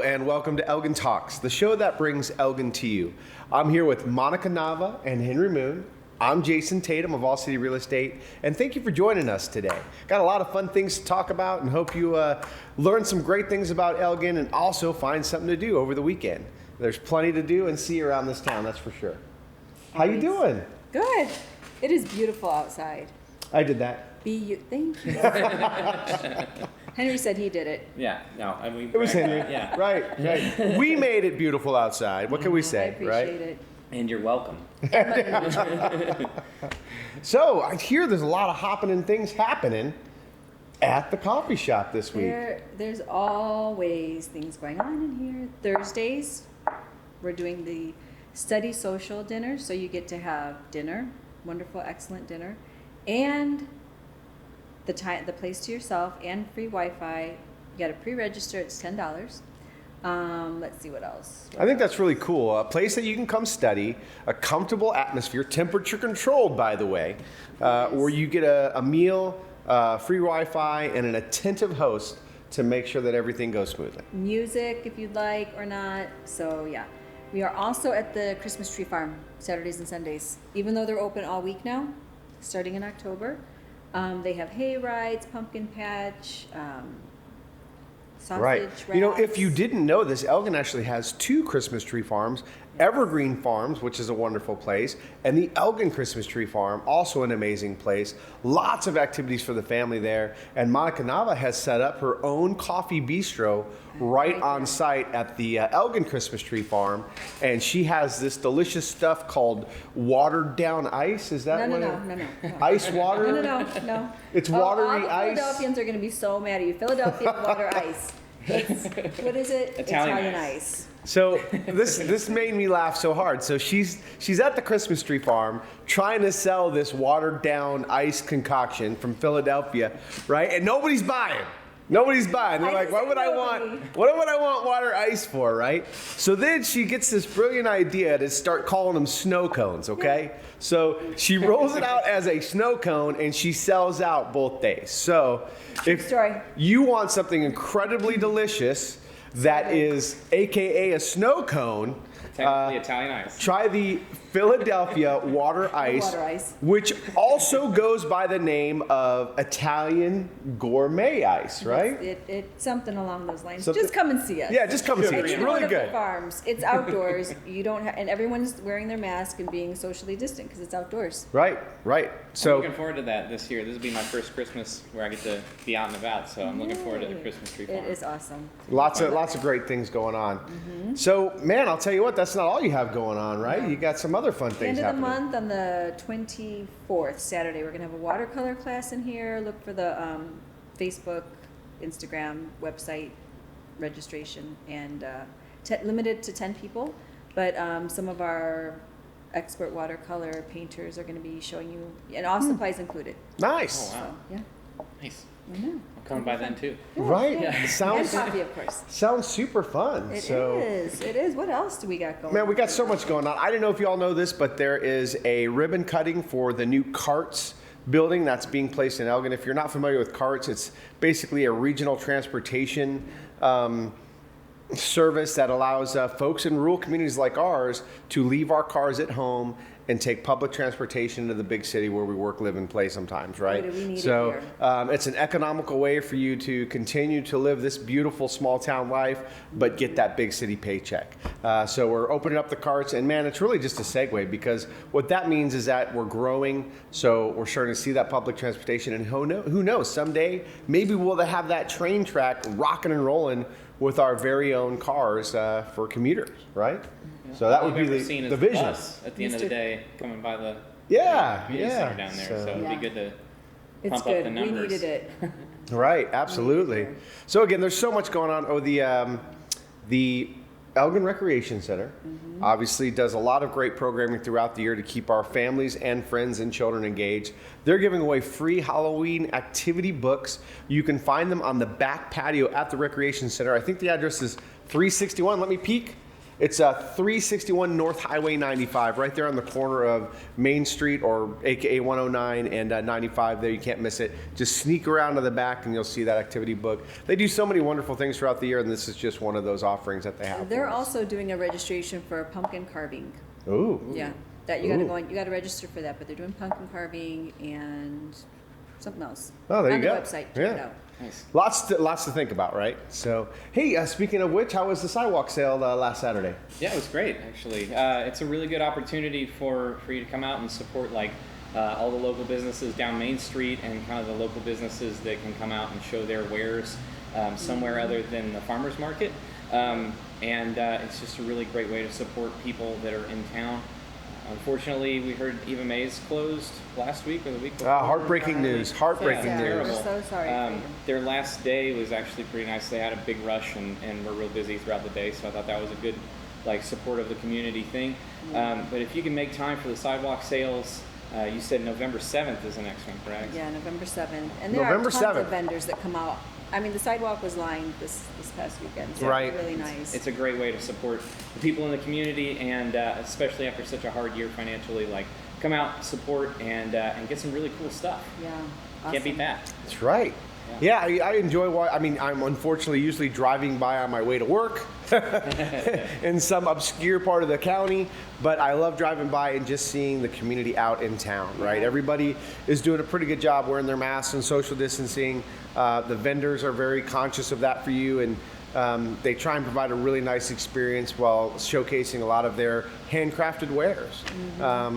and welcome to Elgin Talks, the show that brings Elgin to you. I'm here with Monica Nava and Henry Moon. I'm Jason Tatum of All City Real Estate, and thank you for joining us today. Got a lot of fun things to talk about, and hope you learn some great things about Elgin and also find something to do over the weekend. There's plenty to do and see around this town, that's for sure. How you doing? Good. It is beautiful outside. I did that. Thank you. Henry said he did it. Yeah, no, I mean, It was Henry. Yeah. Right. We made it beautiful outside. What can we say, I appreciate right? it. And you're welcome. So I hear there's a lot of hopping and things happening at the coffee shop this week. There's always things going on in here. Thursdays, we're doing the study social dinner, so you get to have dinner, wonderful, excellent dinner, and the place to yourself, and free Wi-Fi. You got to pre-register. It's $10. Let's see what else. I think that's really cool. A place that you can come study, a comfortable atmosphere, temperature controlled, by the way, where you get a meal, free Wi-Fi, and an attentive host to make sure that everything goes smoothly. Music, if you'd like or not. So yeah, we are also at the Christmas Tree Farm Saturdays and Sundays. Even though they're open all week now, starting in October, they have hay rides, pumpkin patch. Sausage Right. wraps. You know, if you didn't know this, Elgin actually has two Christmas tree farms. Evergreen Farms, which is a wonderful place, and the Elgin Christmas Tree Farm, also an amazing place. Lots of activities for the family there. And Monica Nava has set up her own coffee bistro right on site at the Elgin Christmas Tree Farm. And she has this delicious stuff called watered down ice. Is that No. Ice water? No. It's watery all the ice. Philadelphians are going to be so mad at you. Philadelphia water ice. What is it? Italian ice. So this made me laugh so hard. So she's at the Christmas Tree Farm trying to sell this watered down ice concoction from Philadelphia, right? And nobody's buying. Nobody's buying. They're like, what would I want water ice for, right? So then she gets this brilliant idea to start calling them snow cones, okay? So she rolls it out as a snow cone and she sells out both days. So if you want something incredibly delicious that is AKA a snow cone, Technically Italian ice. try the Philadelphia water ice, which also goes by the name of Italian gourmet ice, right? It's something along those lines. Something- Just come and see us. Yeah, just come and see it. It's really Wonderful good. Farms. It's outdoors. You don't and everyone's wearing their mask and being socially distant because it's outdoors. Right. I'm So looking forward to that this year. This will be my first Christmas where I get to be out and about, so I'm looking forward to the Christmas tree farm. It is awesome. lots of great things going on. So man, I'll tell you what, that's not all you have going on, right? You got some other fun things End of the happening. month on the 24th, Saturday, we're going to have a watercolor class in here. Look for the Facebook, Instagram, website registration, and limited to 10 people. But some of our expert watercolor painters are going to be showing you, and all supplies included. Nice. Oh, wow. So, yeah, Nice. I know. I'll come by then too. Right. Yeah. It sounds And coffee, of course. super fun. It so is. It is. What else do we got going? man, we got so much going on. I didn't know if you all know this, but there is a ribbon cutting for the new Carts building that's being placed in Elgin. If you're not familiar with Carts, it's basically a regional transportation service that allows folks in rural communities like ours to leave our cars at home and take public transportation into the big city where we work, live, and play sometimes, right? Boy, do we need it So here. it's an economical way for you to continue to live this beautiful small town life, but get that big city paycheck. So we're opening up the Carts, and man, it's really just a segue, because what that means is that we're growing, so we're starting to see that public transportation, and who knows, someday maybe we'll have that train track rocking and rolling with our very own cars for commuters, right? So that would be the vision. Bus at the end of the day, coming by the community center down there. So it'd be good to It's pump good. up the numbers. We needed it. Right, absolutely. So again, there's so much going on. Oh, the Elgin Recreation Center obviously does a lot of great programming throughout the year to keep our families and friends and children engaged. They're giving away free Halloween activity books. You can find them on the back patio at the Recreation Center. I think the address is 361. Let me peek. It's 361 North Highway 95, right there on the corner of Main Street, or AKA 109 and 95 there. You can't miss it. Just sneak around to the back and you'll see that activity book. They do so many wonderful things throughout the year, and this is just one of those offerings that they have. They're also doing a registration for pumpkin carving. Ooh. Yeah, that you got to register for that, but they're doing pumpkin carving and something else. Oh, there on you go. On the website, check it out. Nice. Lots to think about, right? So, hey, speaking of which, how was the sidewalk sale last Saturday? Yeah, it was great, actually. It's a really good opportunity for you to come out and support all the local businesses down Main Street, and kind of the local businesses that can come out and show their wares somewhere other than the farmers market. It's just a really great way to support people that are in town. Unfortunately, we heard Eva Mae's closed last week or the week before. Heartbreaking news. Heartbreaking Yeah, news. terrible. We're so sorry for you. Their last day was actually pretty nice. They had a big rush and were real busy throughout the day, so I thought that was a good support of the community thing. But if you can make time for the sidewalk sales, you said November 7th is the next one, correct? Yeah, November 7th. And there November are tons 7th. of vendors that come out. I mean, the sidewalk was lined this past weekend, so Right. really nice. It's a great way to support the people in the community, and especially after such a hard year financially, come out, support, and get some really cool stuff. Yeah, Can't beat awesome. that. That's right. Yeah, I enjoy I'm unfortunately usually driving by on my way to work in some obscure part of the county, but I love driving by and just seeing the community out in town, right? Yeah. Everybody is doing a pretty good job wearing their masks and social distancing. The vendors are very conscious of that for you, and they try and provide a really nice experience while showcasing a lot of their handcrafted wares.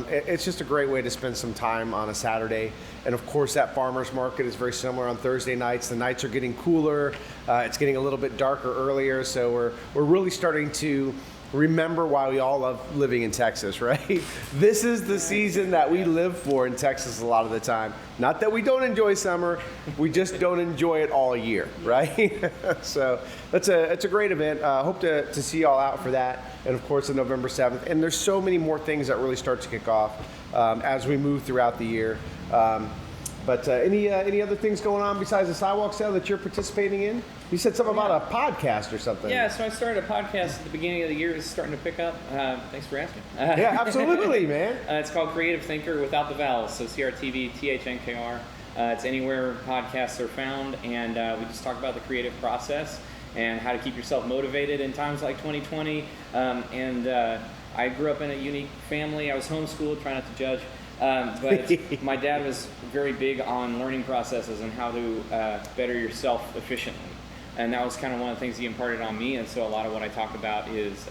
It's just a great way to spend some time on a Saturday. And of course, that farmer's market is very similar on Thursday nights. The nights are getting cooler. It's getting a little bit darker earlier. So we're really starting to remember why we all love living in Texas, right? This is the season that we live for in Texas a lot of the time. Not that we don't enjoy summer, we just don't enjoy it all year, right? So it's a great event. Hope to see you all out for that. And of course, on November 7th. And there's so many more things that really start to kick off as we move throughout the year. But any other things going on besides the sidewalk sale that you're participating in? You said something about a podcast or something. Yeah, so I started a podcast at the beginning of the year. It's starting to pick up. Thanks for asking. Yeah, absolutely, man. It's called Creative Thinker without the vowels, so CRTV, THNKR. It's anywhere podcasts are found, and we just talk about the creative process and how to keep yourself motivated in times like 2020. I grew up in a unique family. I was homeschooled, try not to judge. But my dad was very big on learning processes and how to better yourself efficiently. And that was kind of one of the things he imparted on me. And so a lot of what I talk about is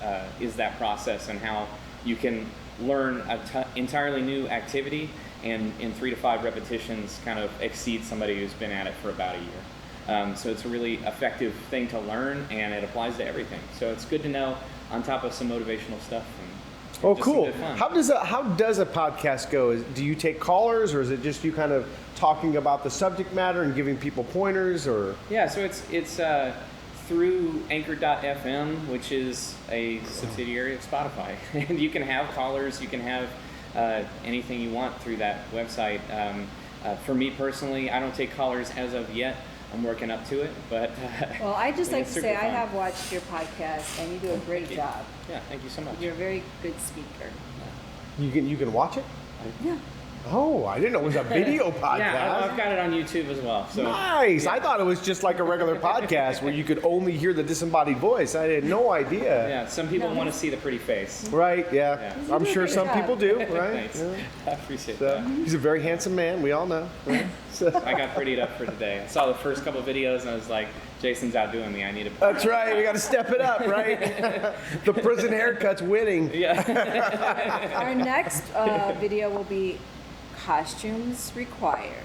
that process and how you can learn an entirely new activity and in 3 to 5 repetitions kind of exceed somebody who's been at it for about a year. So it's a really effective thing to learn, and it applies to everything. So it's good to know on top of some motivational stuff. Oh, just some cool. good fun. How does a podcast go? Do you take callers, or is it just you kind of talking about the subject matter and giving people pointers, or? Yeah, so it's through Anchor.fm, which is a subsidiary of Spotify. And you can have callers, you can have anything you want through that website. For me personally, I don't take callers as of yet. I'm working up to it, but Well, I just like it's to super say I fun. have watched your podcast, and you do a great Thank you. job. Yeah, thank you so much. You're a very good speaker. You can watch it? Yeah. Oh, I didn't know it was a video podcast. Yeah, I've got it on YouTube as well. So Nice. I thought it was just like a regular podcast where you could only hear the disembodied voice. I had no idea. yeah, some people want to see the pretty face. Right, yeah. Yeah. I'm He's sure doing a some good people job. do, right? Thanks. Yeah. I appreciate So, that. he's a very handsome man, we all know. Right? So, I got prettied up for today. I saw the first couple videos and I was like, Jason's outdoing me. I need to. that's right, we got to step it up, right? The prison haircut's winning. Yeah. Our next video will be costumes required.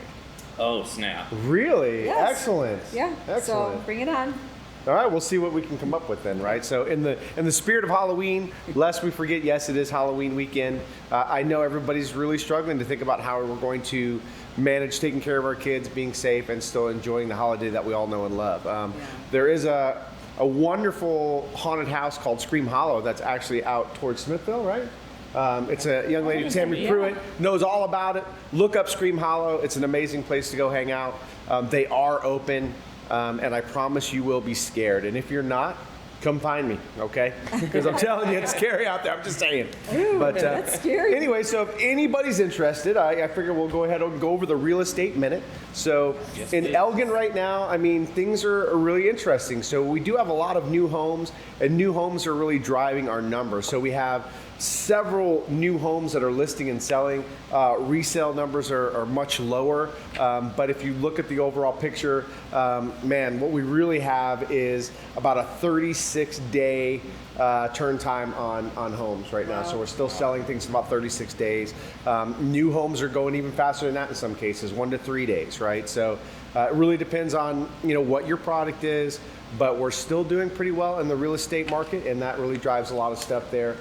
Oh snap. Really? Yes. Excellent. Yeah. Excellent. So bring it on. All right, we'll see what we can come up with then, right? So in the spirit of Halloween, lest we forget, yes, it is Halloween weekend. I know everybody's really struggling to think about how we're going to manage taking care of our kids, being safe, and still enjoying the holiday that we all know and love. There is a wonderful haunted house called Scream Hollow that's actually out towards Smithville, right? It's a young lady, Tammy Yeah. Pruitt, knows all about it. Look up Scream Hollow. It's an amazing place to go hang out. They are open. And I promise you will be scared. And if you're not, come find me, okay? Because I'm telling you, it's scary out there. I'm just saying. Ooh, But that's scary. anyway, so if anybody's interested, I figure we'll go ahead and go over the real estate minute. So Yes, in please. Elgin right now, I mean, things are really interesting. So we do have a lot of new homes, and new homes are really driving our numbers. So we have several new homes that are listing and selling. Resale numbers are much lower, but if you look at the overall picture, man, what we really have is about a 36-day turn time on homes right now. So we're still selling things in about 36 days. New homes are going even faster than that in some cases, 1 to 3 days, right? So it really depends on what your product is, but we're still doing pretty well in the real estate market, and that really drives a lot of stuff there.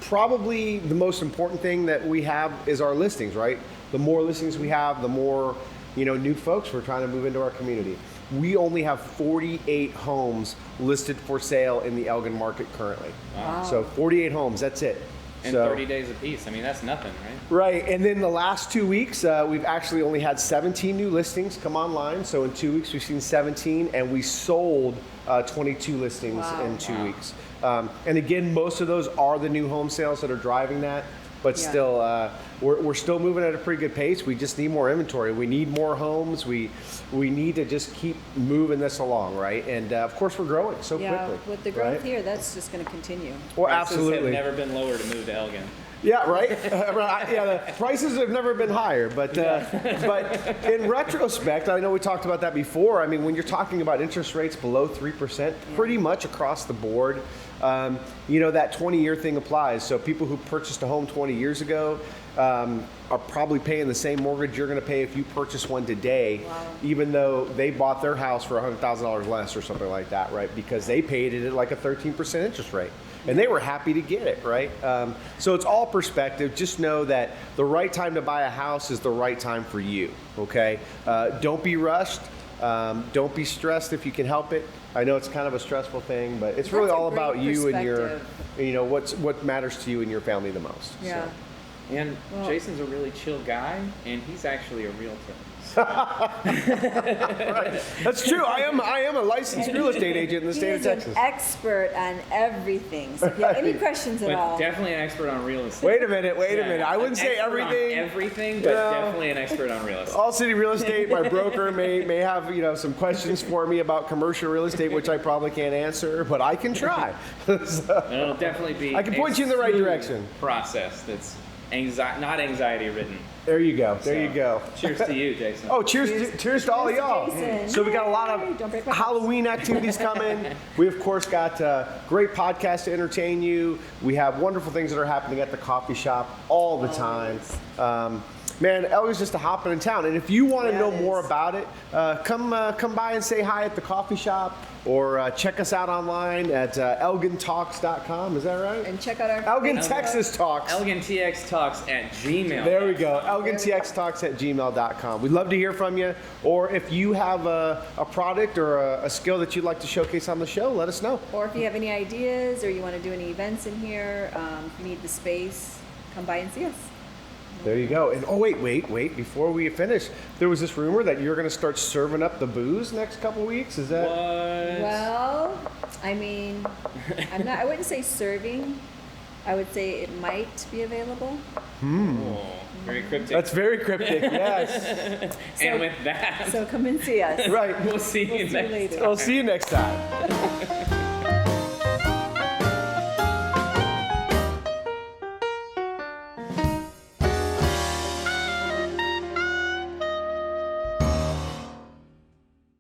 Probably the most important thing that we have is our listings, right? The more listings we have, the more new folks we're trying to move into our community. We only have 48 homes listed for sale in the Elgin market currently. Wow. So 48 homes, that's it. In So- 30 days apiece. I mean, that's nothing, right? Right, and then the last 2 weeks, we've actually only had 17 new listings come online. So in 2 weeks, we've seen 17, and we sold 22 listings Wow. in 2 Wow. weeks. And again, most of those are the new home sales that are driving that. But Yeah. still, we're still moving at a pretty good pace. We just need more inventory. We need more homes. We need to just keep moving this along, right? And of course, we're growing so Yeah, quickly. with the growth right? here, that's just going to continue. Well, Prices absolutely. have never been lower to move to Elgin. Yeah, right. Right. Yeah, the prices have never been higher, but in retrospect, I know we talked about that before. I mean, when you're talking about interest rates below 3%, pretty much across the board, that 20-year thing applies. So people who purchased a home 20 years ago are probably paying the same mortgage you're going to pay if you purchase one today, Wow. even though they bought their house for $100,000 less or something like that, right? Because they paid it at like a 13% interest rate. And they were happy to get it, right? So it's all perspective. Just know that the right time to buy a house is the right time for you, okay? Don't be rushed. Don't be stressed if you can help it. I know it's kind of a stressful thing, but it's really That's a all about great you and your, perspective. what matters to you and your family the most. Yeah. So. And Well- Jason's a really chill guy, and he's actually a realtor. Right. That's true. I am a licensed real estate agent in the He state of is Texas. an expert on everything. So if you have any questions at But all, definitely an expert on real estate. Wait a minute. Yeah, I wouldn't an say expert on everything. everything, but No. definitely an expert on real estate. All City Real Estate, my broker may have some questions for me about commercial real estate, which I probably can't answer, but I can try. So, It'll definitely be. I can point a you in the right smooth direction. Process that's not anxiety ridden. there you go. There you go. Cheers to you, Jason. Oh, cheers to all of Cheers to y'all. Jason. So we got a lot Yay, don't break of my cups. Halloween activities coming. We, of course, got great podcasts to entertain you. We have wonderful things that are happening at the coffee shop all the time. Man, Elgin's just a hopping in town. And if you want to Yeah, know it more is. about it, come by and say hi at the coffee shop, or check us out online at elgintalks.com. Is that right? and check out our Elgin, Facebook. Texas Talks. Elgin TX Talks at Gmail. There we go. ElginTXTalks@gmail.com. We'd love to hear from you. Or if you have a product or a skill that you'd like to showcase on the show, let us know. Or if you have any ideas or you want to do any events in here, if you need the space, come by and see us. There you go. And oh, wait. Before we finish, there was this rumor that you're going to start serving up the booze next couple weeks. Is that? What? Well, I mean, I wouldn't say serving. I would say it might be available. Oh, very cryptic. That's very cryptic. Yes. And with that, So come and see us. Right. we'll see you We'll see you next later. time. I'll see you next time.